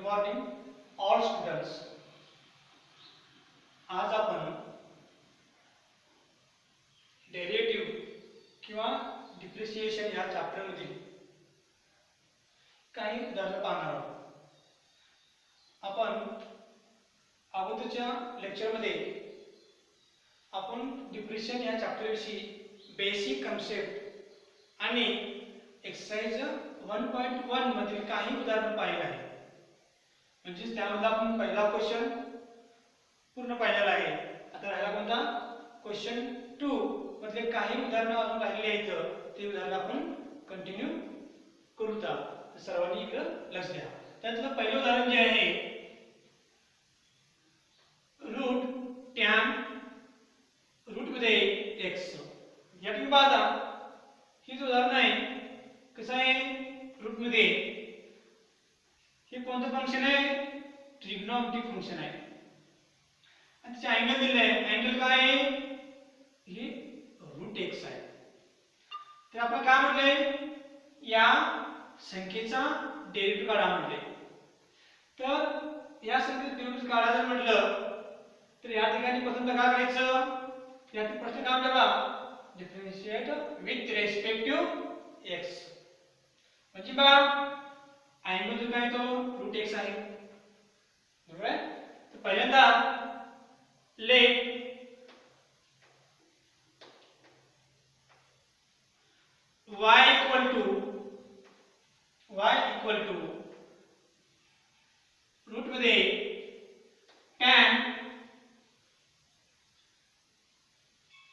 Morning all students. आज आपण derivative किंवा डिप्रिसिएशन या चॅप्टर मध्ये काही उदाहरणे पाहणार आहोत. आपण अगोदरच्या लेक्चर मध्ये आपण डिप्रिसिएशन या चॅप्टर विषयी बेसिक कन्सेप्ट आणि एक्सरसाइज 1.1 मधील काही उदाहरण पाहिले आहे. म्हणजे त्यामध्ये आपण पहिला क्वेश्चन पूर्ण पाहिलेला आहे. आता राहिला कोणता क्वेश्चन 2 मधले काही उदाहरणं अजून राहिलेली आहेत. ते उदाहरण आपण कंटिन्यू करूया. सर्वांनी इकडे लक्ष द्या. त्यातलं पहिलं उदाहरण जे आहे रूट टॅन रूट मध्ये x. या ठिकाणी पाहता ही जो उदाहरण आहे कसं आहे रूट मध्ये हे कोणतं फंक्शन आहे ट्रिग्नोमेट्रिक फंक्शन आहे आणि त्याचे अँगल दिले आहे. अँगल काय आहे हे रूट x आहे. तर आपण काय म्हटले या संख्येचा डेरिव्हेटिव्ह काढा म्हटले. तर या संख्येचा डेरिव्हेटिव्ह काढायचं म्हटलं तर या ठिकाणी प्रथम काय करायचं या प्रश्न काय बघा differentiate with respect to x. म्हणजे बघा अँगल जो काय तो रूट x आहे बरोबर आहे. तर पहिल्यांदा let y equal to root मध्ये tan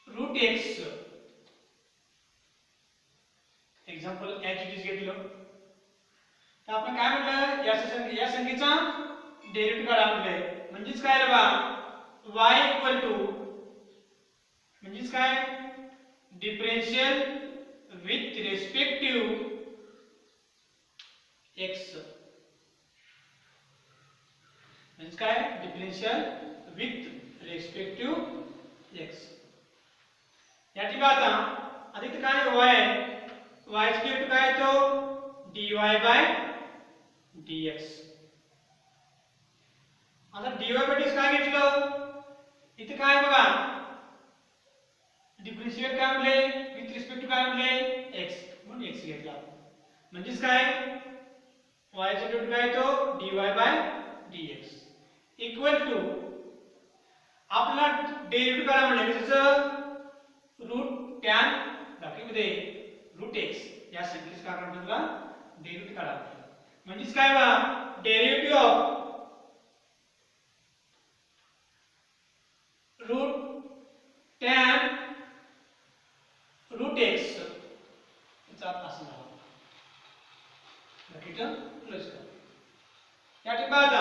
रूट x. एक्झाम्पल एच इट इज घेतलं तर आपण काय म्हटलं या संख्येचा डेरिव्हेटिव्ह काढा म्हटलंय. म्हणजेच काय रे बा y इक्वल टू म्हणजेच काय differential with respect to x. म्हणजे काय differential with respect to x. या ठिकाणी आता आधी काय y आहे y चे काय तो dy by dx. आता dy by dx काय घेतलं इथे काय बघा डिफरन्शिएट काय म्हणले विथ रिस्पेक्ट टू काय म्हणले x म्हणून x घेतला. म्हणजेच काय y चे रूट काय तो dy by dx equal to आपला डेरिव्हेटिव्ह काढा म्हणले त्याचं रूट टॅन बाकीमध्ये रूट x या संख्येचा काय काढा डेरिव्हेटिव्ह काढा. म्हणजेच काय बा derivative of root tan root x याचा असं नाव ब्रॅकेट क्लोज करा. या ठिकाणी पाहता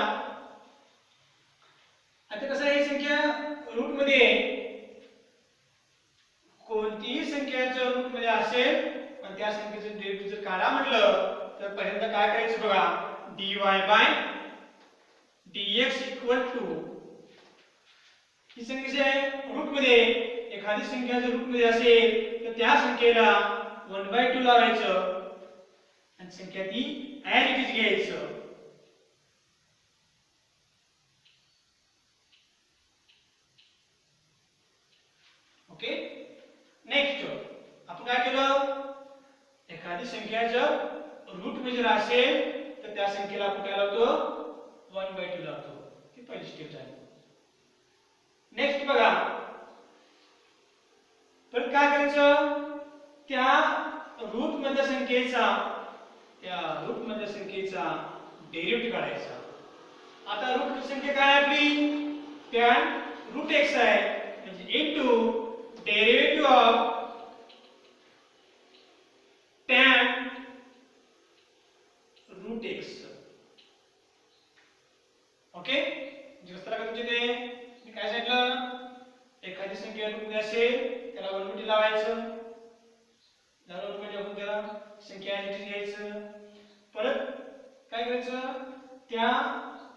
आता कसं आहे संख्या रूट मध्ये कोणतीही संख्या जर रूट मध्ये असेल पण त्या संख्येचं डेरिव्हेटिव्ह जर काढा म्हटलं तर पहिल्यांदा काय करायचं बघा dy by dx equal to ही संख्या आहे रूट मध्ये एखादी संख्या जर रूट मध्ये असेल तर त्या संख्येला 1/2 लावायचं आणि संख्या ती ऍज इट इज घ्यायचं. ओके. नेक्स्ट आपण काय केलं एखादी संख्या जर रूट मध्ये जर असेल तर त्या संख्येला आपण काय लावतो 1/2 लावतो. ती पहिली स्टेप झाली. नेक्स्ट बघा परत काय करायचं त्या रूट मधल्या संख्येचा डेरिव्हेटिव्ह काढायचा. आता रूट संख्या काय आपली tan रूट x आहे म्हणजे into derivative of tan root x. Okay. जिस तरह का तुमचे ते मी काय सांगितलं एखादी संख्या रूट मध्ये असेल त्याला 1/2 लावायचं. जर रूट मध्ये आपण त्याला संख्या ऍज घ्यायचं. परत काय करायचं त्या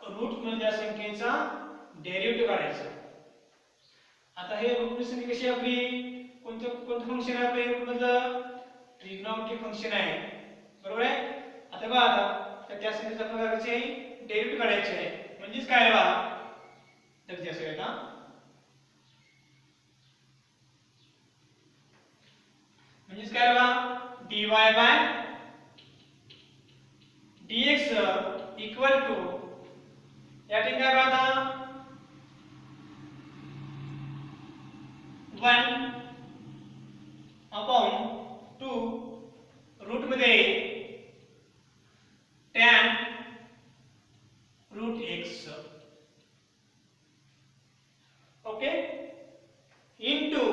रूट मधल्या संख्येचा डेरिव्हेटिव्ह काढायचा. आता हे रूट मधली संख्या कशी आपली कोणतं फंक्शन आहे आपल्या रूट मधलं ट्रिग्नोमेट्रिक फंक्शन आहे बरोबर आहे. आता बघा आता त्या संख्येचा आपण करायचे डेरिव्हेटिव्ह काढायची आहे. म्हणजेच काय बघा तर असं आहे ना, म्हणजेच काय बघा dy by dx equal to या ठिकाणी काय बघा 1 अपॉन 2 रूट मध्ये tan root x okay into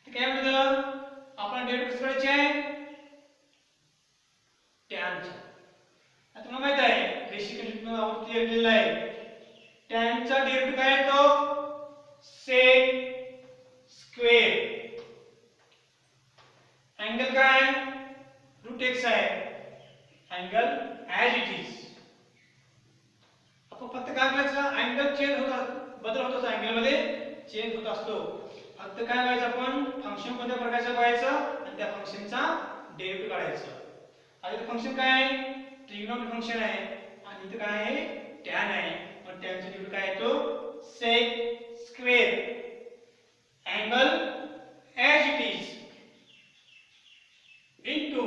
काय म्हणलं आपण डेरिव्हेटिव्ह करायचे आहे tan चा. आता तुम्हाला माहित आहे बेसिक कंडिशन आपण क्लिअर केलेला आहे. tan चा डेरिव्हेटिव्ह काय येतो sec स्क्वेअर अँगल काय रूट x आहे अँगल ॲज इट इज. आपण फक्त काय करायचं अँगल चेंज होता बदल होत असतो अँगल मध्ये चेंज होत असतो. फक्त काय करायचं आपण फंक्शन कोणत्या प्रकारचं पाहायचं आणि त्या फंक्शनचा डेरिव्हेटिव्ह काढायचं. आता इथे फंक्शन काय आहे ट्रिग्नोमेट्रिक फंक्शन आहे आणि इथे काय आहे tan आहे. पण tan चा डेरिव्हेटिव्ह काय येतो sec square angle as it is into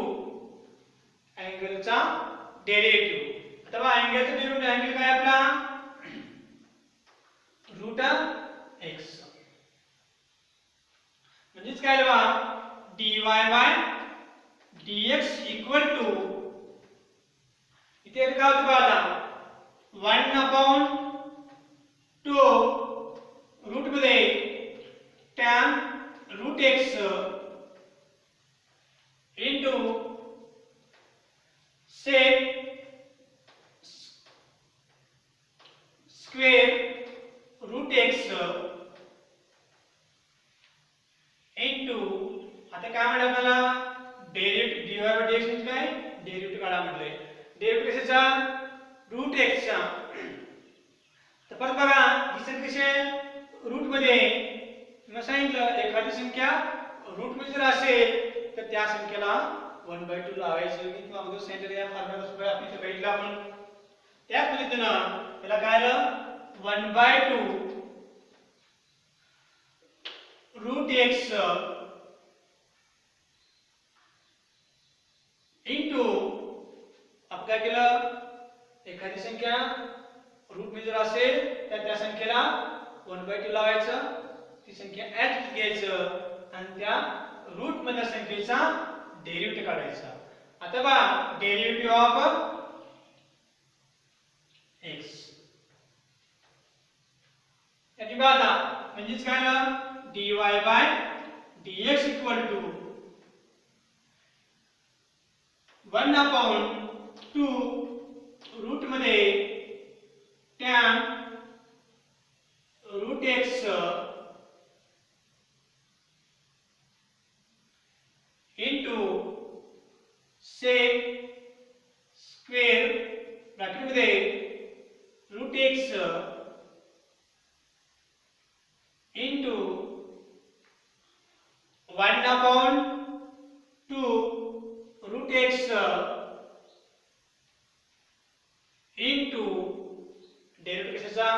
अँगलचा डेरिव्हेटिव्ह. आता बघा अँगलचा डेरिव्हेटिव्ह अँगल काय आपला रूट x. म्हणजेच काय बघा dy by dx equal to इथे काय होतं बघा आता 1 अपॉन 2 रूट मध्ये tan root x into sec square root x into आता काय म्हटलं आपल्याला डेरिव्हेटिव्ह dy बाय dx म्हणजे काय डेरिव्हेटिव्ह काढा म्हटले. डेरिव्हेटिव्ह कशाचा रूट x चा. तर परत बघा ही संख्या कशी आहे रूट मध्ये मी सांगितलं एखादी संख्या रूट मध्ये जर असेल तर त्या संख्येला 1/2 लावायचं. मी तुम्हाला अगोदर सांगितलं या फॉर्म्युला सुद्धा आपण इथे बघितलं आपण. त्याच पद्धतीनं त्याला काय आलं 1/2 रूट x इनटू आपण काय केलं एखादी संख्या रूट मध्ये जर असेल तर त्या संख्येला 1/2 लावायचं. ती संख्या ॲज घ्यायचं आणि त्या रूट मधल्या संख्येचा डेरिव्हेटिव्ह काढायचा. आता बघा डेरिव्हेटिव्ह ऑफ x याची बाधा म्हणजेच काय ना dy by dx equal to 1 upon 2 root मध्ये tan root x into sec square bracket मध्ये root x into 1 upon 2 root x into derivative कशाचा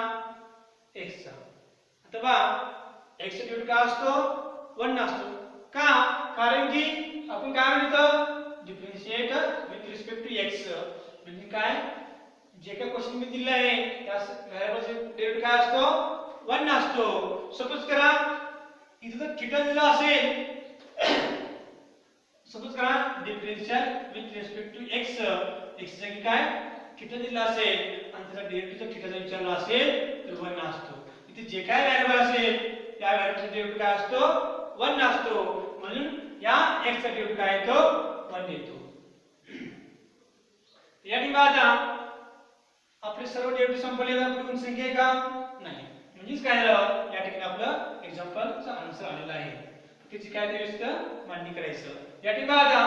x चा. आता बघा x चा डेरिव्हेटिव्ह काय असतो 1 असतो. का कारण की आपण काय म्हणतो differentiate with respect to x म्हणजे काय जे काही क्वेश्चन मी दिले आहे त्या व्हेरिएबलचे डेरिव्हेटिव्ह काय असतो 1 असतो. सपोज करा इथे जर थीटा दिला असेल सपोज करा differential with respect to x x चा काय थीटा दिला असेल आणि त्याचा डेरिव्हेटिव्ह थीटाचा विचारला असेल तर 1 असतो. इथे जे काय व्हेरिएबल असेल त्या व्हेरिएबलचा डेरिव्हेटिव्ह काय असतो 1 असतो. म्हणून या x चा डेरिव्हेटिव्ह काय येतो 1 येतो. या ठिकाणी आता आपले सर्व डेरिव्हेटिव्ह संपले तर कोणती संख्या आहे का नाही. म्हणजेच काय झालं या ठिकाणी आपलं एक्झाम्पलचा आन्सर आलेला आहे. त्याची काय व्यवस्था मांडणी करायचं. या ठिकाणी आता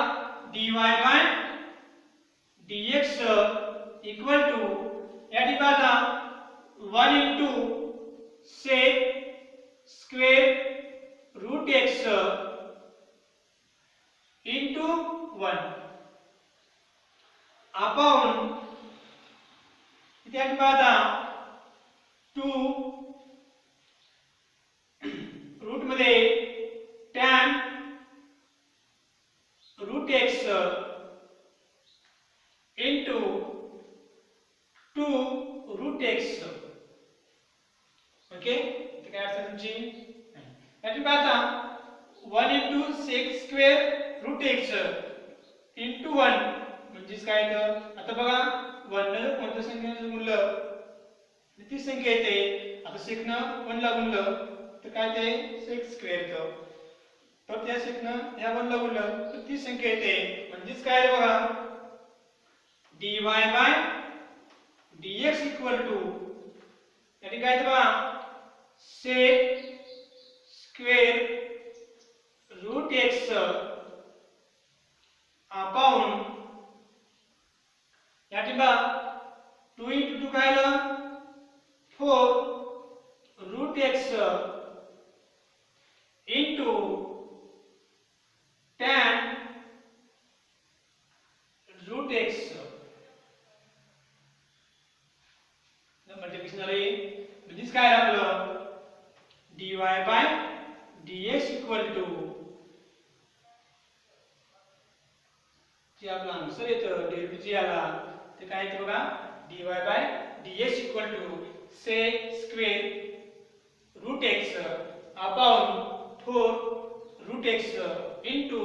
dy by dx equal to या ठिकाणी आता 1 into sec square root x into 1 upon किती आहे बघा 2 रूट मध्ये tan root x into 2 root x. Okay, इथे काय असेल तुमची याची पाहता 1 into sec square root x into 1 म्हणजेच काय तर आता बघा 1 ने कोणत्या संख्येने गुणलं ती संख्या येते. आता sec न 1 ला गुणलं तर काय ते sec स्क्वेअर येतं. तर त्या sec न ह्या 1 ला गुणलं तर ती संख्या येते. म्हणजेच काय बघा dy by dx equal to यानी काय ते बघा sec square root x upon या ठिकाणी 2 into 2 काय आलं 4 root x into tan root x multiplication झाले. म्हणजेच काय आपलं dy by dx equal to जे आपला आन्सर येतं डेरिव्हेटिव्ह जे आला ते काय येतं बघा dy by dx equal to sec square root x upon 4 root x into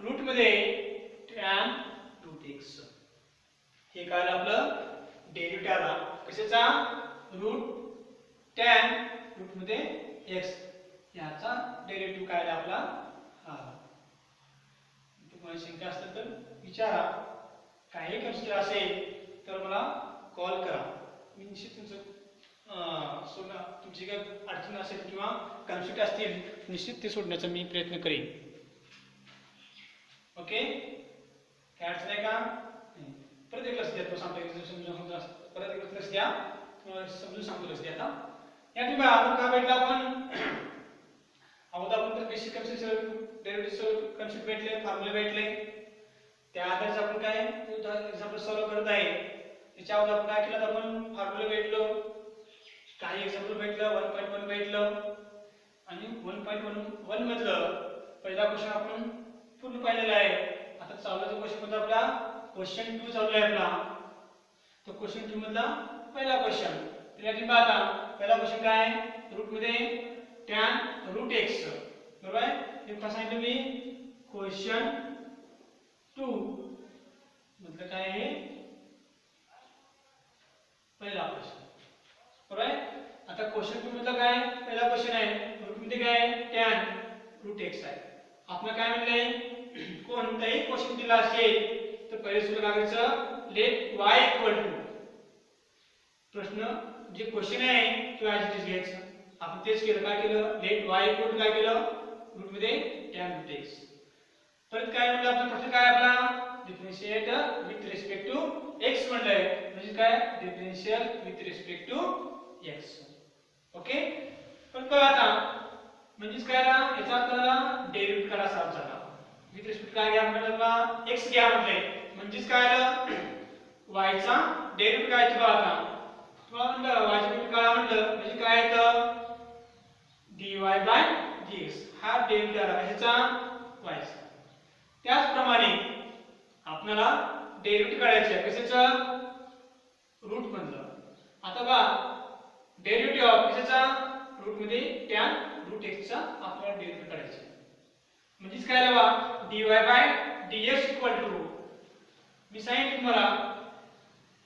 root मध्ये tan रूट x. हे काय आपलं डेरिव्हेटिव्ह आला कशाचा रूट tan रूट मध्ये x याचा डेरिव्हेटिव्ह काय आपला हा. तुम्हाला शंका असेल तर विचारा. काही कन्सिडर असेल तर मला कॉल करा. मी निश्चित तुमचं तुमची काही अडचण असेल किंवा कन्फ्लिक्ट असतील निश्चित ते सोडण्याचा मी प्रयत्न करेन. ओके, काय अडचण आहे का परत एक लक्ष द्या. तो सांगतो समजून परत एक लक्ष द्या समजून सांगतो लक्ष द्या. आता या ठिकाणी आपण काय भेटला आपण अगोदर आपण तर बेसिक कन्सेप्ट डेरिव्हेटिव्ह कन्सेप्ट भेटले फॉर्म्युले भेटले त्या आधारे आपण काय एक्झाम्पल सॉल्व्ह करत आहे. त्याच्या अगोदर आपण काय केलं तर आपण फॉर्म्युले भेटलो काही एक्झाम्पल भेटलं 1.1 भेटलं आणि 1.1 मधलं पहिला क्वेश्चन आपण पूर्ण पाहिलेला आहे. आता चालूचा क्वेश्चन मध्ये आपला क्वेश्चन 2 चालू आहे आपला. तो क्वेश्चन 2 मधला पहिला क्वेश्चन त्यासाठी पाहता पहिला क्वेश्चन काय आहे रूट मध्ये tan रूट x बरोबर आहे. हे कसं सांगितलं मी क्वेश्चन 2 मतलब काय आहे पहिला क्वेश्चन बरोबर आहे. आता क्वेश्चन 2 मतलब काय पहिला क्वेश्चन आहे रूट मध्ये काय tan रूट x आहे. आपण काय म्हणले कोणताही क्वेश्चन दिला असेल तर पहिले सुरू करायचं लेट y इक्वल टू प्रश्न जे क्वेश्चन आहे तो ॲज इट इज घ्यायचं. आपण तेच केलं. काय केलं लेट y इक्वल टू काय केलं रूट मध्ये tan रूट x. परत काय म्हणलं आपण प्रश्न काय आपला differentiate with respect to x म्हणलंय म्हणजे काय differential with respect to x. Okay, पण बघा आता म्हणजे काय याचा आपल्याला डेरिव्हेटिव्ह करा साफ झाला. विथ रिस्पेक्ट काय घ्या आपल्याला x घ्या म्हटले म्हणजे काय आलं y चा डेरिव्हेटिव्ह काय येतो आता तुम्हाला म्हणलं y चा डेरिव्हेटिव्ह काय म्हणलं म्हणजे काय येतं dy by dx हा डेरिव्हेटिव्ह आला ह्याचा y चा. त्याचप्रमाणे आपल्याला डेरिव्हेटिव्ह काढायचे आहे कशाचा रूट मधलं. आता बघा डेरिव्हेटिव्ह ऑफ कशाचा रूट मध्ये tan रूट x चा आपल्याला डेरिव्हेटिव्ह काढायचा आहे. म्हणजे काय लावा dy by dx equal to मी सांगितलं तुम्हाला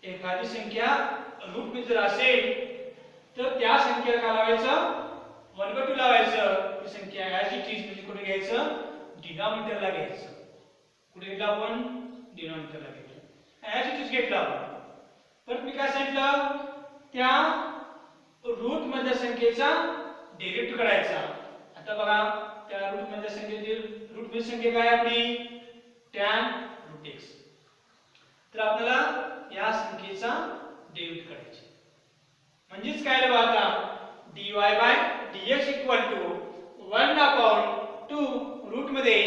एखादी संख्या रूट मध्ये जर असेल तर त्या संख्येला काय लावायचं 1/2 लावायचं. ती संख्या ॲज इट इज म्हणजे कुठे घ्यायचं डिनॉमिनेटरला घ्यायचं. कुठे घेतलं आपण डिनॉमिनेटरला घेतलं ॲज इट इज घेतलं आपण. पण मी काय सांगितलं त्या रूट मधल्या संख्येचा डेरिव्हेटिव्ह काढायचा. आता बघा त्या रूट मधल्या संख्येची रूट मधली संख्या काय आपली tan रूट x. तर आपल्याला या संख्येचा डेरिव्हेटिव्ह काढायचा म्हणजेच काय बघा आता dy by dx equal to 1/2 root मध्ये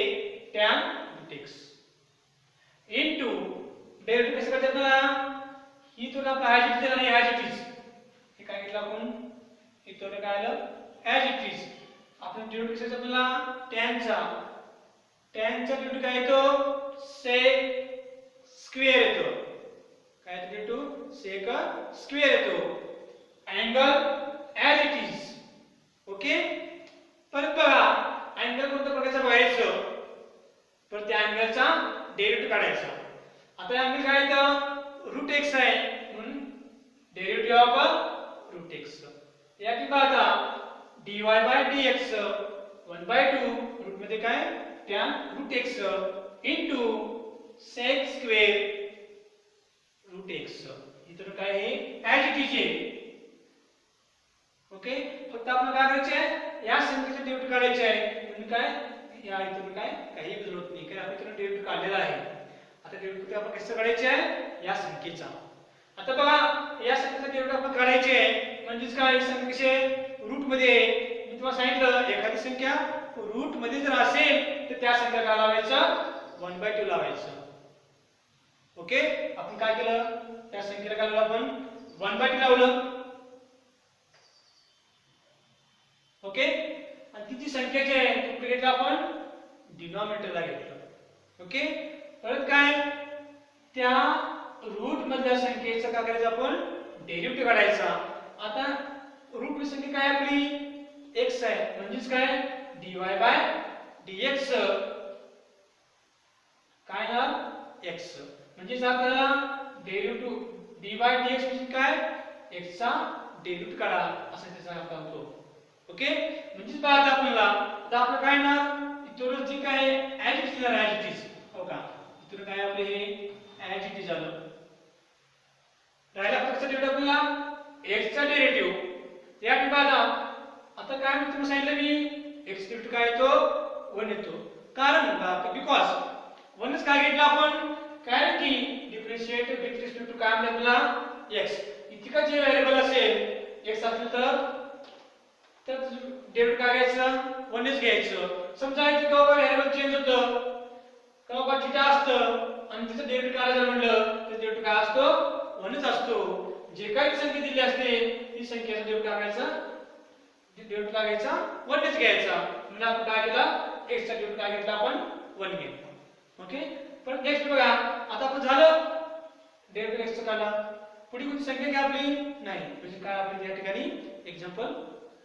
tan root x into derivative कसं करतात ना, ही तुला ॲज इट इज आणि ॲज इट इज हे काय घेतलं आपण, इथं काय आलं ॲज इट इज. आपण डेरिव्हेटिव्ह कसं आपल्याला टॅनचा डेरिव्हेटिव्ह काय येतो सेक स्क्वेअर येतो. काय डेरिव्हेटिव्ह सेक स्क्वेअर येतो. Angle as it is. Okay. परत बघा अँगल कोणत्या प्रकारचा बघायचं, परत त्या अँगलचा डेरिव्हेटिव्ह काढायचा. आता अँगल काय येतं रूट एक्स आहे म्हणून डेरिव्हेटिव्ह ऑफ रूट एक्स. या की पाहता dy बाय dx 1/2 रूट मध्ये काय tan root x into sec square root x. इथं काय आहे ॲज इट इज आहे. ओके. फक्त आपल्याला काय करायचे आहे या संख्येचे डेरिव्हेटिव्ह काढायचे आहे. म्हणजे काय या इथून काय काही जरूरत नाही कारण आपण इथून डेरिव्हेटिव्ह काढलेला आहे. आता डेरिव्हेटिव्ह आपण कसं काढायचे आहे या संख्येचा. आता बघा या संख्येचा डेरिव्हेटिव्ह आपण काढायचे आहे म्हणजेच काय संख्या कशी रूट मध्ये मी तुम्हाला सांगितलं एखादी संख्या रूट मध्ये जर असेल तर त्या संख्या काय लावायचं 1/2 लावायचं. ओके. आपण काय केलं त्या संख्येला काय लावलं आपण 1/2 लावलं. ओके. आणि ती जी संख्या जी आहे ती कुठे घेतलं आपण डिनॉमिनेटरला घेतलं. ओके. परत काय त्या रूट मधल्या संख्येचं काय करायचं आपण डेरिव्हेटिव्ह काढायचा. आता रूट मधली संख्या काय आपली x आहे म्हणजेच काय dy बाय dx काय ना x म्हणजेच आपल्याला डेरिव्हेटिव्ह dy बाय dx म्हणजे काय x चा डेरिव्हेटिव्ह काढा असं त्याचा अर्थ होतो. ओके. म्हणजेच पाहता आपल्याला आता आपलं काय ना इथून जे काय as it is as it is. हो का. इथून काय आपले हे ॲज इट इज झालं. राहिला फक्त डेरिव्हेटिव्ह आपल्याला x चा डेरिव्हेटिव्ह. या ठिकाणी आता काय मी तुम्हाला सांगितलं मी x डेरिव्हेटिव्ह काय येतो 1 येतो. कारण बिकॉज 1च काय घेतलं आपण कारण की डिफरन्शिएट विथ रिस्पेक्ट टू काय म्हणजे आपल्याला x. इतका जे व्हेरिएबल असेल x असेल तर डेरिव्हेटिव्ह काय घ्यायचं 1च घ्यायचं. समजा इथे केव्हा व्हेरिएबल चेंज होतं केव्हा थिटा असतं आणि तिचं डेरिव्हेटिव्ह काढायचं म्हणलं तर डेरिव्हेटिव्ह काय असतो 1च असतो. जे काही संख्या दिली असते ती संख्येचा डेरिव्हेटिव्ह काढायचा डेरिव्हेटिव्ह काय घ्यायचा 1च घ्यायचा. म्हणजे आपण काय केलं x चा डेरिव्हेटिव्ह काय घेतला आपण 1 घेतला. ओके. पण नेक्स्ट बघा आता आपण झालं डेरिव्हेटिव्ह x चा काढला. पुढे कोणती संख्या घ्या आपली नाही म्हणजे काय आपण या ठिकाणी एक्झाम्पल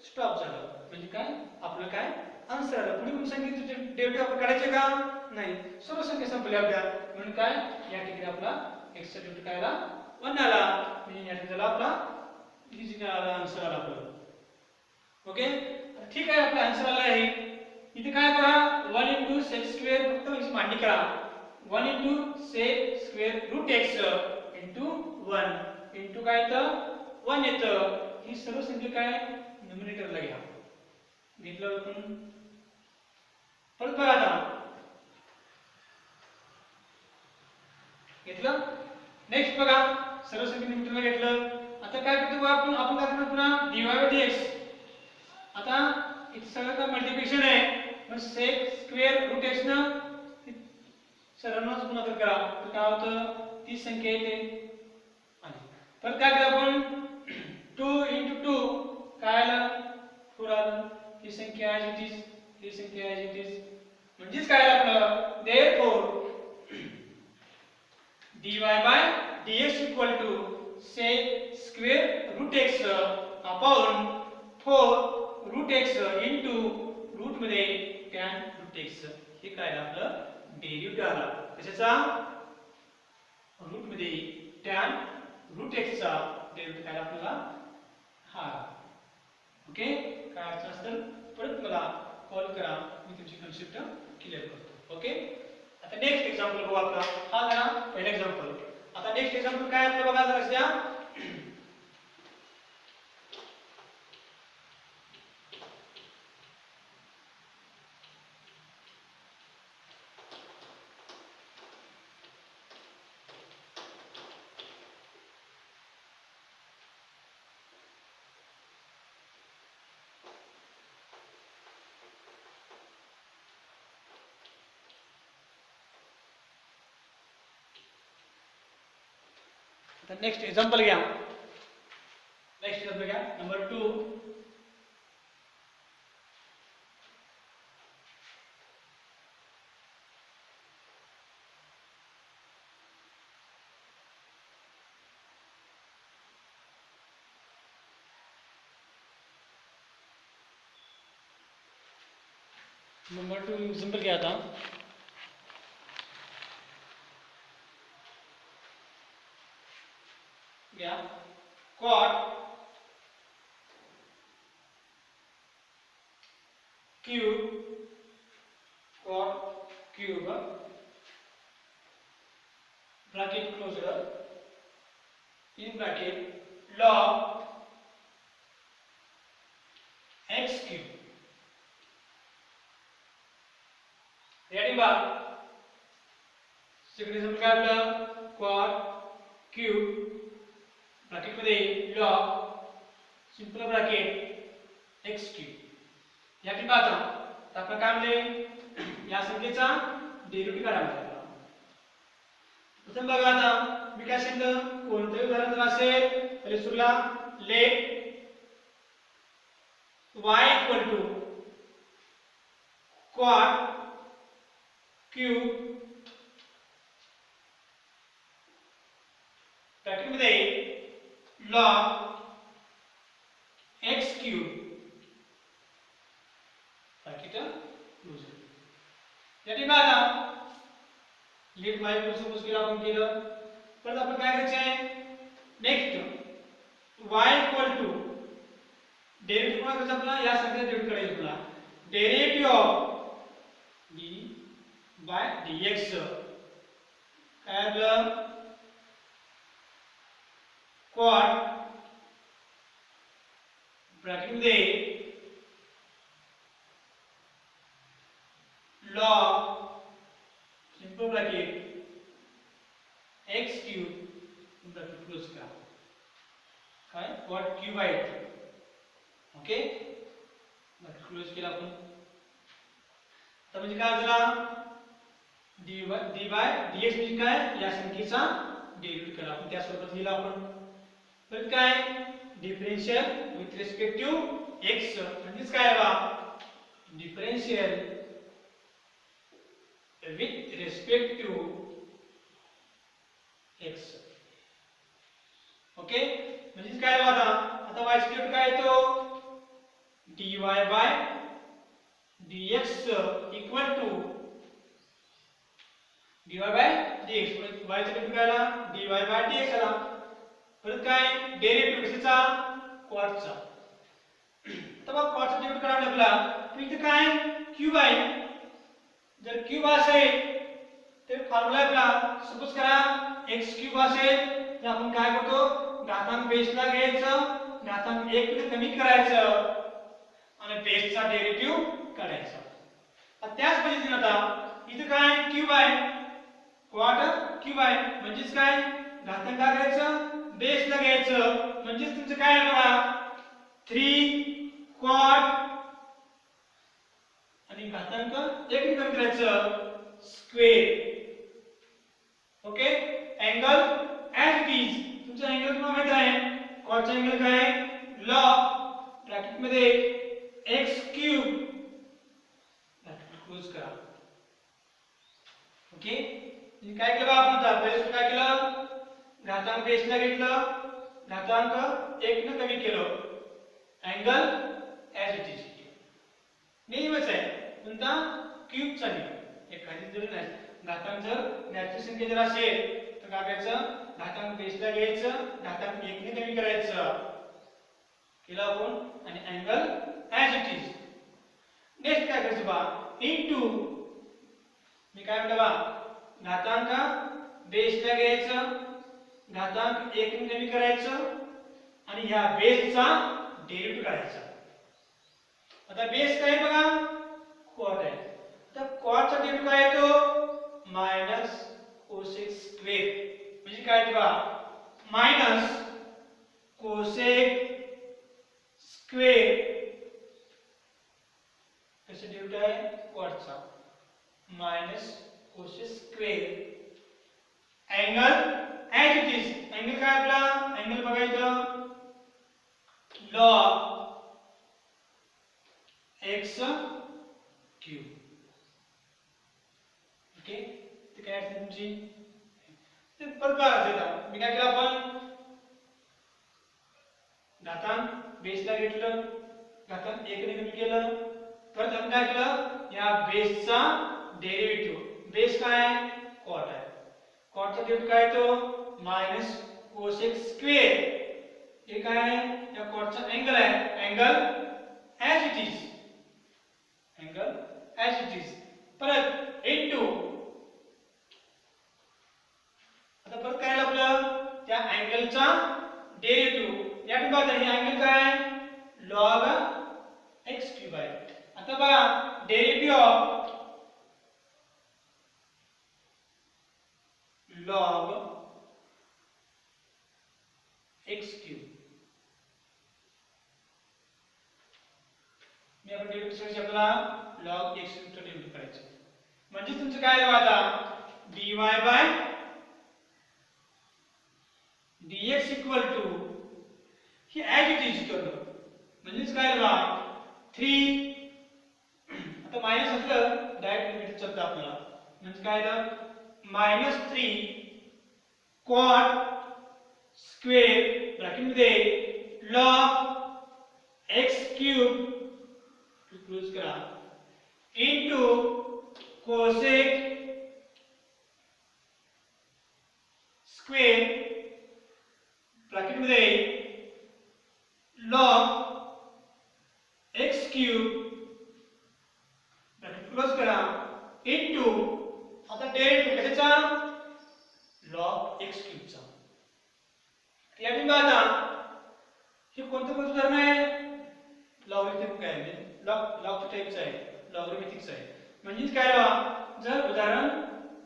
स्टॉप झालं. म्हणजे काय आपलं काय आन्सर आलं. पुढे कोणती संख्येचे डेरिव्हेटिव्ह आपण काढायचे का नाही सर्व संख्या संपल्या आपल्या म्हणून काय या ठिकाणी आपला x चा डेरिव्हेटिव्ह काय आला 1 आला. म्हणजे या ठिकाणी आपला इझी आला आन्सर आला आपला. ओके. ठीक आहे आपला आन्सर आला आहे. इथे काय बघा 1 * sec स्क्वेअर फक्त म्हणजे मांडणी करा 1 * sec स्क्वेअर रूट x * 1 * काय येतं 1 येतं. ही सर्व संख्या काय न्यूमरेटरला घ्या. घेतलं आपण परत बघा आता घेतलं. नेक्स्ट बघा सर्व संख्या न्यूमरेटरला घेतलं. आता काय करतो आपण काय करतो पुन्हा dy बाय dx. आता इथे सगळं का मल्टिप्लिकेशन आहे मग sec स्क्वेअर रूट x न सर्वांनाच गुणाकार करा तर काय होतं ती संख्या येते. परत काय केलं आपण 2 * 2 काय आलं 4 आलं. ही संख्या ॲज इट इज ही संख्या ॲज इट इज म्हणजेच काय आपलं therefore dy by dx equal to sec square root x upon 4 root x into root मध्ये tan रूट x. हे काय आपलं डेरिव्हेटिव्ह आला कशाचा रूट मध्ये tan रूट x चा डेरिव्हेटिव्ह काय आपल्याला हा. ओके. काय अडचण असेल परत मला कॉल करा मी तुमची कन्सेप्ट क्लिअर करतो. ओके. आता नेक्स्ट एक्झाम्पल बघू आपला हा झाला पहिला एक्झाम्पल. आता नेक्स्ट एक्झाम्पल काय आपलं बघा जरा द्या. तर नेक्स्ट एक्झाम्पल घ्या. नेक्स्ट एक्झाम्पल घ्या नंबर 2. नंबर 2 एक्झाम्पल घ्या आता. घ्या cot cube bracket closed in bracket log x cube. Ready बा सेकंड एक्झाम्पल काय आपलं cot cube ब्रॅकेट मध्ये log simple bracket x cube. या ठिकाणी आता आपण काय म्हणले या संख्येचा डेरिव्हेटिव्ह काढायचा. प्रथम बघा आता मी काय सांगितलं कोणतेही उदाहरण जर असेल तर सुरुला let y equal to cot cube bracket मध्ये log x cube bracket close. या ठिकाणी आता लेट y इक्वल सपोज केलं आपण केलं. परत आपण काय करायचं आहे next y equal to derivative कोणा करायचं आपल्याला या संख्येचा डेरिव्हेटिव्ह करायचं आपल्याला. Derivative of d by dx काय आपलं cot ब्रॅकेट मध्ये log simple bracket x cube bracket close करा. काय cot क्यूब आहे ओके ब्रॅकेट क्लोज केला आपण. तर म्हणजे काय झाला dy dx म्हणजे काय या संख्येचा डेरिव्हेटिव्ह करा आपण त्या स्वरूपात लिहिला आपण. परत काय differential with respect to x म्हणजे काय बा differential with respect to x. Okay म्हणजे काय बा आता y स्क्वेअर काय येतो dy by dx equal to dy by dx. y चा डेरिव्हेटिव्ह काय आला dy बाय dx आला. परत काय डेरिव्हेटिव्ह कशाचा cot चा. तर मग cot चा डेरिव्हेटिव्ह करायला लागला तर इथे काय क्यूब आहे. जर क्यूब असेल तर फॉर्म्युला आपला सपोज करा x क्यूब असेल तर आपण काय करतो घातांक बेसला घ्यायचं घातांक 1 ने कमी करायचं आणि बेसचा डेरिव्हेटिव्ह काढायचा. आता त्याच पद्धतीने आता इथे काय क्यूब आहे cot क्यूब आहे म्हणजेच काय घातांक काय करायचं बेसला घ्यायचं म्हणजेच तुमचं काय आहे बघा 3 cot आणि घातांक 1 ने कमी करायचं square. Okay angle as it is तुमचा अँगल तुम्हाला माहित आहे cot चा अँगल काय आहे log ब्रॅकेट मध्ये x क्यूब ब्रॅकेट क्लोज करा. ओके काय केलं आपण आता पहिले काय केलं घातांक बेसला घेतलं घातांक 1 ने कमी केलं अँगल ऍज इट इज नेहमीच आहे कोणता क्यूबचा नियम. एखादी जर घातांक जर नॅचरल संख्या जर असेल तर काय करायचं घातांक बेसला घ्यायचं घातांक 1 ने कमी करायचं केलं आपण आणि angle as it is. Next काय करायचं बा इनटू मी काय म्हणतो बा घातांक बेसला घ्यायचं घातांक 1 ने कमी करायचं आणि ह्या बेसचा डेरिव्हेटिव्ह काढायचा. आता बेस काय बघा cot आहे. तर cot चा डेरिव्हेटिव्ह काय येतो मायनस कोसेक स्क्वेअर म्हणजे काय येतो बघा मायनस कोसेक स्क्वेअर कसे डेरिव्हेटिव्ह आहे cot चा minus cosec square angle as it is angle काय आपला अँगल बघायचं लॉग x क्यूब. ओके ते काय असते तुमची ते परत बघायचं. मी काय केलं आपण घातांक बेसला घेतलं घातांक 1 ने कमी केलं परत आपण काय केलं या बेसचा डेरिव्हेटिव्ह बेस काय कॉट आहे कॉटचा डेरिव्हेटिव्ह काय तो मायनस कोसेक स्क्वेअर हे काय या कॉटचा अँगल आहे angle as it is angle as it is परत इनटू आता परत काय आपलं त्या अँगलचा डेरिव्हेटिव्ह या ठिकाणी हे अँगल काय लॉग x क्यूब आहे. आता बघा derivative of log x cube मी आपण डेरिव्हेटिव्ह साठी आपला लॉग x क्यूब चा डेरिव्हेटिव्ह करायचं म्हणजे तुमचं काय झालं आता dy by dx equal to ही ॲज इट इज करणं म्हणजेच काय बघा 3 आता मायनस असलं डायरेक्ट लिमिट चालतं आपल्याला म्हणजे काय झालं -3 कॉट स्क्वेअर ब्रॅकेट मध्ये लॉग x क्यूब क्लोज करा इनटू कोसेक स्क्वेअर ब्रॅकेट मध्ये log x cube bracket close करा इनटू आता डेरिव्हेटिव्ह कशाचा लॉग x क्यूबचा. या ठिकाणी आता हे कोणतं उदाहरण आहे लॉगरिथमिक आहे लॉग टाइपचं आहे लॉगरिथमिकचं आहे म्हणजे काय बघा जर उदाहरण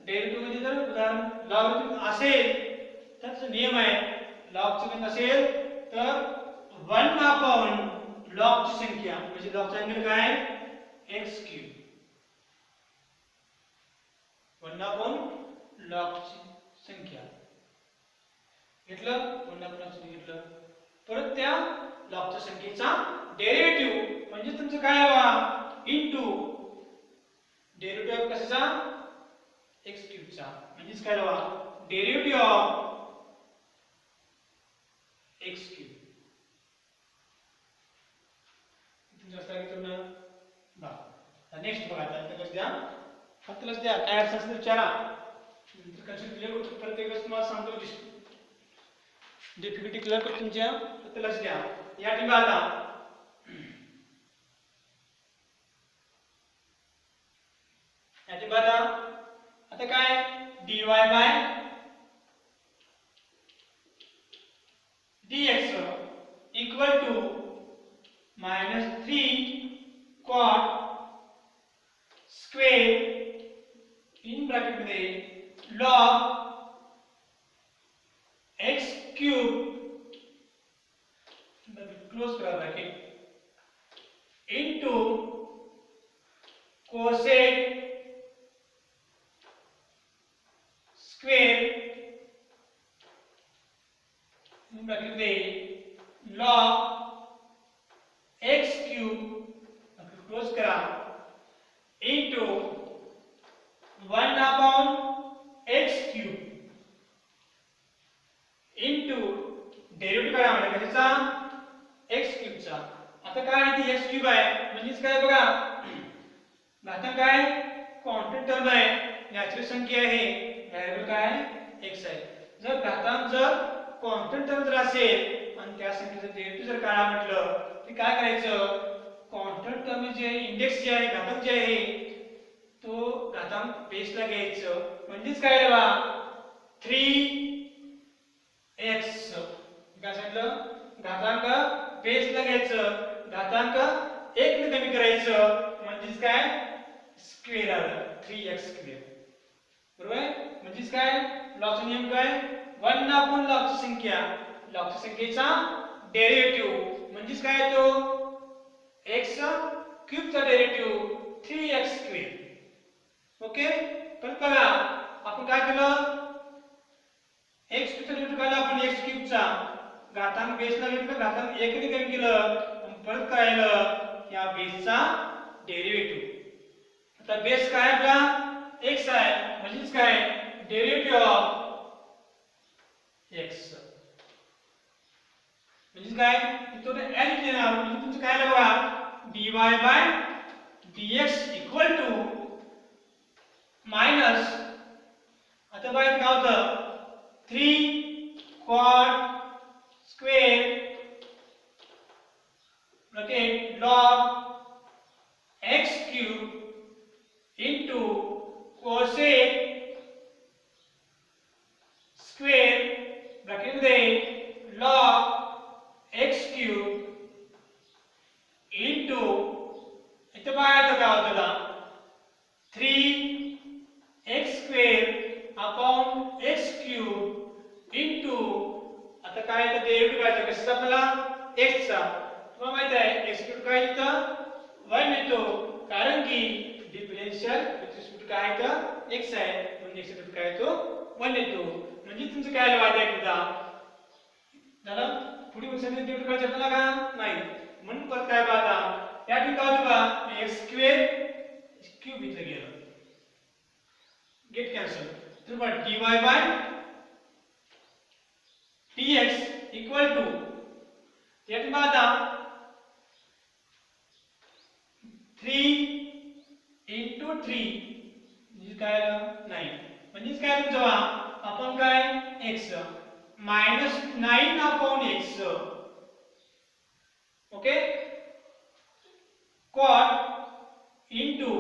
डेरिव्हेटिव्ह मध्ये जर उदाहरण लॉगरिथमिक असेल तर त्याचा नियम आहे लॉगचं गणित असेल तर 1 लॉगची संख्या म्हणजे लॉगचा अँगल काय x क्यूब 1 लॉगची संख्या घेतलं 1 लॉगची घेतलं परत त्या लॉगच्या संख्येचा डेरिव्हेटिव्ह म्हणजे तुमचं काय बघा इनटू डेरिव्हेटिव्ह कशाचा x क्यूबचा म्हणजेच काय बघा derivative of x cube next बघा आता द्या फक्त लस द्या काय असेल तर विचारा कन्सेप्ट क्लिअर होतो प्रत्येक तुम्हाला सांगतो डिफिकल्टी क्लिअर करतो तुमच्या फक्त लस द्या. या ठिकाणी आता काय dy by dx equal to -3 cot square in bracket मध्ये लॉग x क्यूब क्लोज करा bracket into cosec square in bracket मध्ये लॉग x क्यूब क्लोज करा into 1/x cube into derivative करा म्हणजे कशाचा x क्यूबचा. आता काय आहे ती x क्यूब आहे म्हणजेच काय बघा घातांक काय कॉन्स्टंट टर्म आहे नॅचरल संख्या आहे व्हेरिएबल काय x आहे. जर घातांक जर कॉन्स्टंट टर्म जर असेल आणि त्या संख्येचं डेरिव्हेटिव्ह जर काढा म्हटलं तर काय करायचं कॉन्स्टंट टर्म जे इंडेक्स जे आहे घातांक जे आहे तो घातांक बेसला घ्यायचं म्हणजेच काय बघा 3x काय सांगितलं घातांक बेसला घ्यायचं घातांक 1 ने कमी करायचं म्हणजेच काय स्क्वेअर आलं 3x स्क्वेअर बरोबर आहे. म्हणजेच काय लॉगचा नियम काय 1 लॉगची संख्या लॉगच्या संख्येचा डेरिव्हेटिव्ह म्हणजेच काय तो x क्यूबचा डेरिव्हेटिव्ह 3x स्क्वेअर. ओके पण बघा आपण काय केलं x क्यूबचा डेरिव्हेटिव्ह काढला आपण x चा घातांक बेसला घेतलं, घातांक 1 ने कमी केलं, परत काय आलं या बेसचा डेरिव्हेटिव्ह. आता बेस काय आपला x आहे, म्हणजेच काय डेरिव्हेटिव्ह ऑफ x म्हणजे काय तो n लिहिणार. म्हणजे तुमचं काय आलं बघा dy by dx equal to minus आता बघा काय होतं 3 cot square bracket log x cube into cosec square bracket मध्ये log x क्यूब इनटू इथे बाहेर काय होतं का 3x square upon x cube into आता काय येतं डेरिव्हेटिव्ह काय कशाचा आपल्याला x चा. तुम्हाला माहित आहे x क्यूब काय येतं 1 येतो कारण की डिफरन्शियल विथ रिस्पेक्ट काय येतं x आहे म्हणून x रिस्पेक्ट काय येतो 1 येतो. म्हणजे तुमचं काय वाद आहे एकदा झालं पुढे फंक्शन डेरिव्हेटिव्ह करायचं आपल्याला का नाही म्हणून परत काय पाहता या ठिकाणी काय होतं बघा x स्क्वेअर क्यूब इथं गेलं गेट कॅन्सल. तर बघा dy by dx equal to या ठिकाणी पाहता 3 into 3 म्हणजे काय आलं 9 म्हणजे काय तुमचं आपण काय x मायनस 9 अपॉन x okay cot into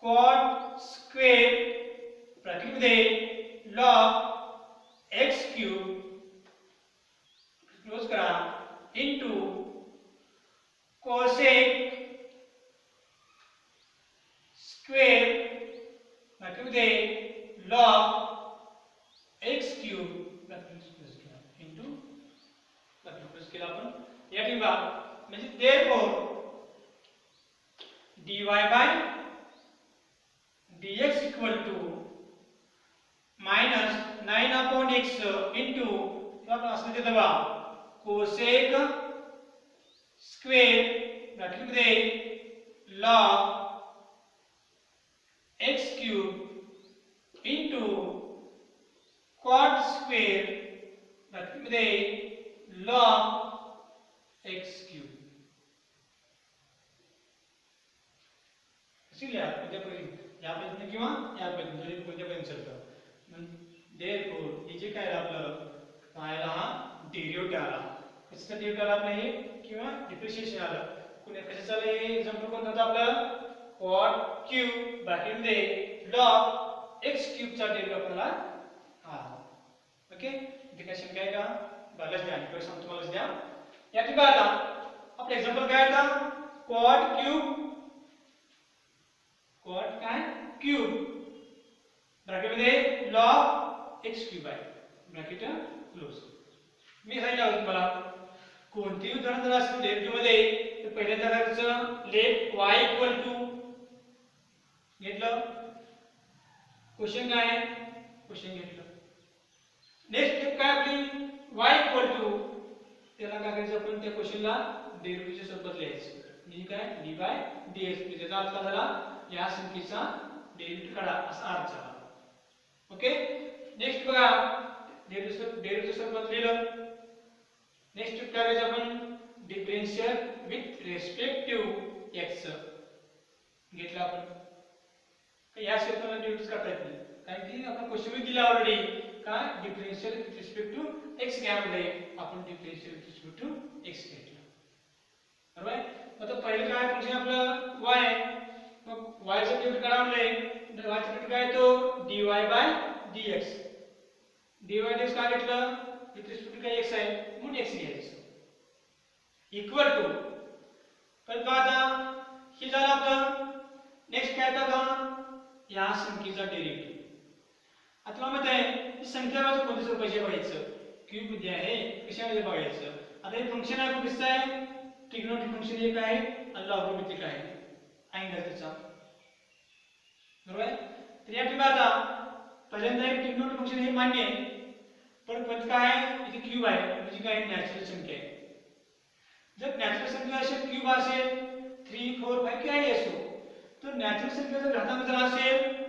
cot square bracket मध्ये log x क्यूब क्लोज करा इनटू cosec स्क्वेअर ब्रॅकेट मध्ये log x cube bracket plus केला इनटू ब्रॅकेट प्लस केला आपण या ठिकाणी म्हणजे therefore dy by dx equal to minus 9 अपॉन x इनटू आपण असं देतो बघा cosec स्क्वेअर ब्रॅकेट मध्ये log x cube into cot square bracket मध्ये log x क्यूब. लिहा या पद्धतीने किंवा या पद्धतीने कोणत्यापर्यंत चालतं. देअरफॉर हे जे काय आपलं पाहायला हा डेरिव्हेटिव्ह आला कशाचा डेरिव्हेटिव्ह आला आपलं हे किंवा डिप्रिशिएशन आलं कुणी कशाचं आलं हे एक्झाम्पल कोणतं होतं आपलं cot क्यूब ब्रॅकेट मध्ये log x क्यूब चा डेरिव्हेटिव्ह आपल्याला हा ओके. इथे काय शंका आहे का बघायलाच द्या आणि सांगतो तुम्हालाच द्या. या ठिकाणी आता आपलं एक्झाम्पल काय होतं cot क्यूब cot काय क्यूब ब्रॅकेट मध्ये log x क्यूब आहे ब्रॅकेट क्लोज. मी सांगितलं तुम्हाला कोणतीही उदाहरण जर असेल डेरिव्हेटिव्ह मध्ये तर पहिल्यांदा करायचं लेट y इक्वल टू घेतलं क्वेश्चन काय आहे क्वेश्चन घेतलं. नेक्स्ट स्टेप काय आपली y इक्वल टू त्याला काय करायचं आपण त्या क्वेश्चनला डेरिव्हेटिव्हच्या स्वरूपात लिहायचं म्हणजे काय dy बाय dx त्याचा अर्थ झाला या संख्येचा डेरिव्हेटिव्ह काढा असा अर्थ झाला. ओके नेक्स्ट बघा डेरिव्हेटिव्ह स्वरूपात लिहिलं. नेक्स्ट स्टेप काय करायचं आपण differential with respect to x घेतला आपण या स्टेपला डेरिव्हेटिव्ह काढता येत नाही कारण की आपण क्वेश्चन मध्ये दिला ऑलरेडी काय differential with respect to x घ्यामध्ये आपण differential with respect to x घेतला बरोबर आहे. आता पहिलं काय फंक्शन आपलं y मग y चा डेरिव्हेटिव्ह काढा म्हणले y चा डेरिव्हेटिव्ह काय तो dy by dx dy dx काय घेतलं विथ रिस्पेक्ट टू काय x आहे म्हणून x घ्यायचं इक्वल टू पण आता हे झालं आपलं. नेक्स्ट काय आता या संख्येचा डेरिव्हेटिव्ह. आता मला माहित आहे ही संख्या बाजू कोणत्या स्वरूपाची बघायचं क्यूब मध्ये आहे कशामध्ये बघायचं. आता हे फंक्शन आहे खूप दिसत आहे ट्रिग्नोमेट्रिक फंक्शन हे काय आणि लॉगॅरिथमिक आहे अँगल त्याचा बरोबर आहे. तर या ठिकाणी आता पहिल्यांदा हे ट्रिग्नोमेट्रिक फंक्शन हे मान्य आहे पण काय आहे इथे क्यूब आहे म्हणजे काय नॅचरल संख्या आहे. जर नॅचरल संख्या असेल क्यूब असेल 3 4 5 काही असो तर नॅचरल संख्या जर घातांक जर असेल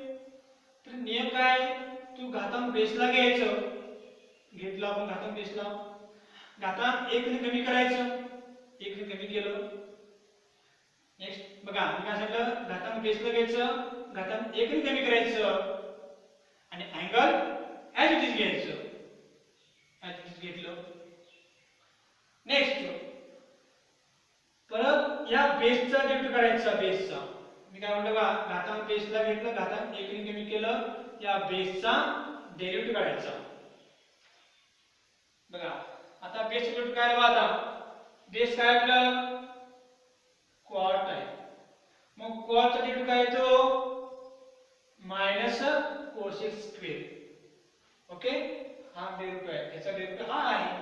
तर नियम काय तू घातांक बेसला घ्यायचं. घेतला आपण घातांक बेसला घातांक 1 ने कमी करायचं 1 ने कमी केलं. नेक्स्ट बघा मी काय सांगितलं घातांक बेसला घ्यायचं घातांक 1 ने कमी करायचं आणि अँगल ॲज इट इज घ्यायचं ॲज इट इज घेतलं. नेक्स्ट परत या बेसचा डेरिव्हेटिव्ह काढायचा बेसचा. मी काय म्हणलं बघा घातांक बेसला घेतलं घातांक 1 ने कमी केलं या बेसचा डेरिव्हेटिव्ह काढायचा. बघा आता बेसचा डेरिव्हेटिव्ह काय आला आता बेस काय आपलं क्वार्ट आहे. मग क्वार्टचा डेरिव्हेटिव्ह काय येतो मायनस कोसेक स्क्वेअर. ओके हा डेरिव्हेटिव्ह आहे याचा डेरिव्हेटिव्ह हा आहे.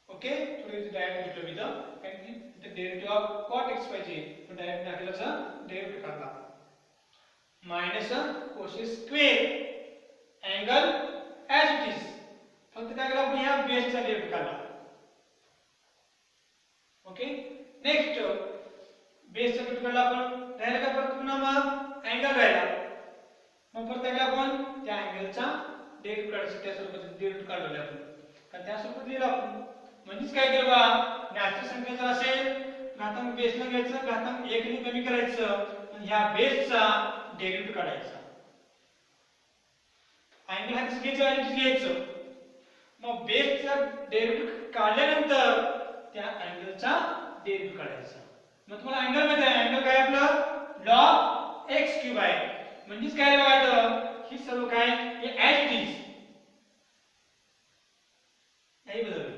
ओके थोडी डायरेक्ट घेतलं मी इथं कारण की इथे डेरिव्हेटिव्ह ऑफ cot x पाहिजे पण डायरेक्ट दाखवल्याचा डेरिव्हेटिव्ह काढला minus cosec square angle as it is. फक्त काय केलं आपण या बेसचा डेरिव्हेटिव्ह काढला. ओके नेक्स्ट बेसचा डेरिव्हेटिव्ह काढला आपण राहिला का परत पुन्हा मग अँगल राहिला. मग परत काय आपण त्या अँगलचा डेरिव्हेटिव्ह काढायचं त्या स्वरूपाचं डेरिव्हेटिव्ह काढलं आपण कारण त्या स्वरूपात लिहिलं आपण. म्हणजेच काय केलं बा नॅचरल संख्या जर असेल घातांक बेसला घ्यायचं घातांक 1 ने कमी करायचं आणि ह्या बेसचा डेरिव्हेटिव्ह काढायचा. अँगल हा कसं घ्यायचं मग बेसचा डेरिव्हेटिव्ह काढल्यानंतर त्या अँगलचा डेरिव्हेटिव्ह काढायचा. मग तुम्हाला अँगल माहिती आहे अँगल काय आपलं log x क्यूब आहे. म्हणजेच काय बघायचं ही सर्व काय हे ॲज इट इज नाही बदललं.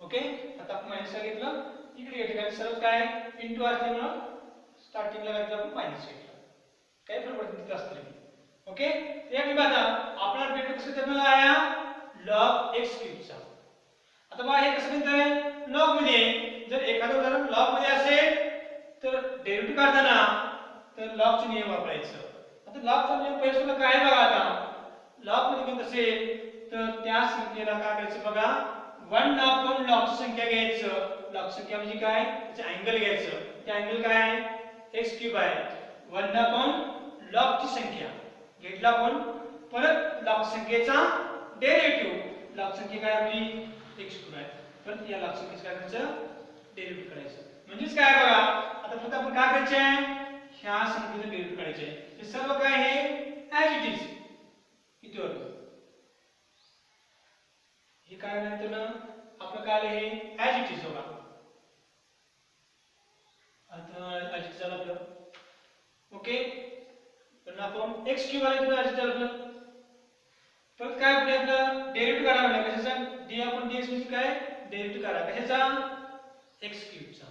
ओके आता आपण मायनस घेतलं इकडे घेतलं काय सर्व काय इंटू असल्यामुळं स्टार्टिंगला घेतलं आपण मायनस घेतलं काही फरक पडत नाही असतं. ओके या ठिकाणी आता आपला डेरिव्हेटिव्ह कसं करणार आहे log x क्यूबचा. आता बघा हे कसं करताय लॉग मध्ये जर एखादं उदाहरण लॉग मध्ये असेल तर डेरिव्हेटिव्ह काढताना तर लॉगचे नियम वापरायचं. आता लॉगचा नियम पहिला काय बघा आता लॉग मध्ये घेत असेल तर त्या संख्येला काय करायचं बघा 1 आपण लॉगची संख्या घ्यायचं. लॉग संख्या म्हणजे काय त्याचे अँगल घ्यायचं. ते अँगल काय आहे x क्यूब आहे. 1 आपण लॉगची संख्या घेतला आपण परत लॉग संख्येचा डेरिव्हेटिव्ह लॉग संख्या काय आपली x क्यूब आहे. परत या लॉग संख्येचं काय करायचं डेरिव्हेटिव्ह करायचं. म्हणजेच काय बघा आता फक्त आपण काय करायचे ह्या संख्येचं डेरिव्हेटिव्ह काढायचे. हे सर्व काय हे ॲज इट इज किती होतं हे काय नंतर आपलं काय आहे ॲज इट इज बघा आता ॲज इट इज झालं आपलं. ओके पण आपण x क्यूब आले तर ॲज इट झालं आपलं. परत काय आपलं डेरिव्हेटिव्ह काढा म्हणजे कशाचा d आपण dx म्हणजे काय डेरिव्हेटिव्ह काढा कशाचा x क्यूबचा.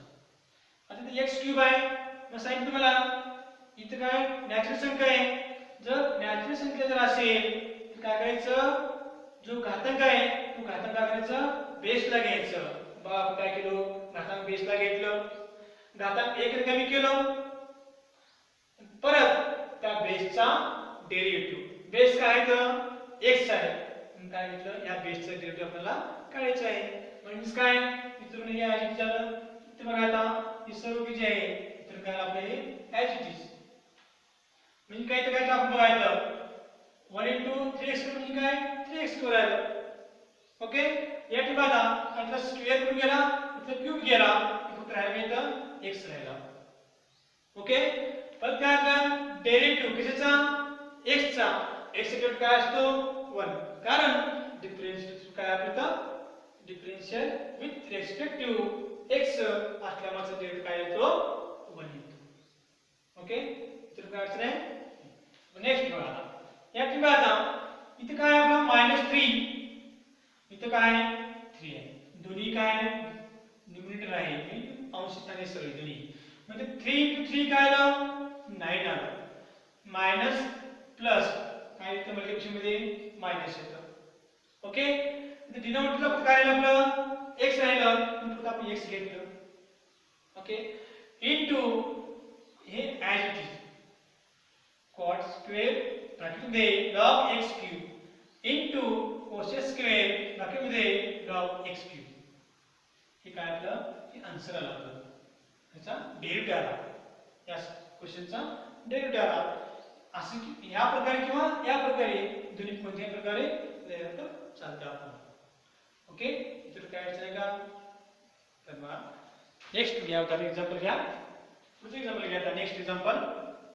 आता ते x क्यूब आहे मग सांगितलं मला इथं काय नॅचरल संख्या आहे. जर नॅचरल संख्या जर असेल तर काय करायचं जो घातांक आहे तो घातांक काय करायचं बेसला घ्यायचं. बघा आपण काय केलं घातांक बेसला घेतलं घातांक 1 ने कमी केलं परत त्या बेसचा डेरिव्हेटिव्ह बेस काय आहे तर x आहे म्हणून काय घेतलं या बेसचा डेरिव्हेटिव्ह आपल्याला काढायचं आहे. म्हणजे काय इथून हे ॲज इट इज झालं. इथे बघा आता ही सर्व जी आहे इथून काय आपलं हे ॲज इट इज म्हणजे काय तर काय आपण बघायचं 1 into 3x म्हणजे काय 3x स्क्वेअर आलं. ओके या ठिकाणी आता इथला स्क्वेअर कुठे गेला इथला क्यूब गेला फक्त राहिला इथं x राहिला. ओके परत काय आता डेरिव्हेटिव्ह कशाचा x चा x चा डेरिव्हेटिव्ह काय असतो 1 कारण डिफरन्शियल काय आपलं differential with respect to x असल्यामुळे डेरिव्हेटिव्ह काय येतो 1 येतो. ओके तर काय अर्थ आहे नेक्स्ट बघा या ठिकाणी आता इथे काय आपला -3 इथे काय 3 आहे. दोन्ही काय न्यूमरेटर आहे अंश आणि सरळ दोन्ही म्हणजे 3 into 3 काय आलं 9 आलं मायनस प्लस काय इथे मल्टिप्लिकेशन मध्ये मायनस येतं. ओके इथे डिनॉमिनेटरला काय राहिलं आपलं x राहिलं म्हणून फक्त आपण x घेतलं. ओके इनटू हे as it is cot square bracket मध्ये log x cube into 4x square ब्रॅकेटमध्ये log x क्यूब. हे काय आपलं हे आन्सर आलं आपलं. याचा डेरिव्हेटिव्ह आला. या क्वेश्चनचा डेरिव्हेटिव्ह आला. असं की या प्रकारे किंवा या प्रकारे दोन्ही कोणत्याही प्रकारे चालतं आपण. ओके, इतर काय अडचण आहे का? तर मग नेक्स्ट घ्या, एक्झाम्पल घ्या. पुढचं एक्झाम्पल घ्या. Next example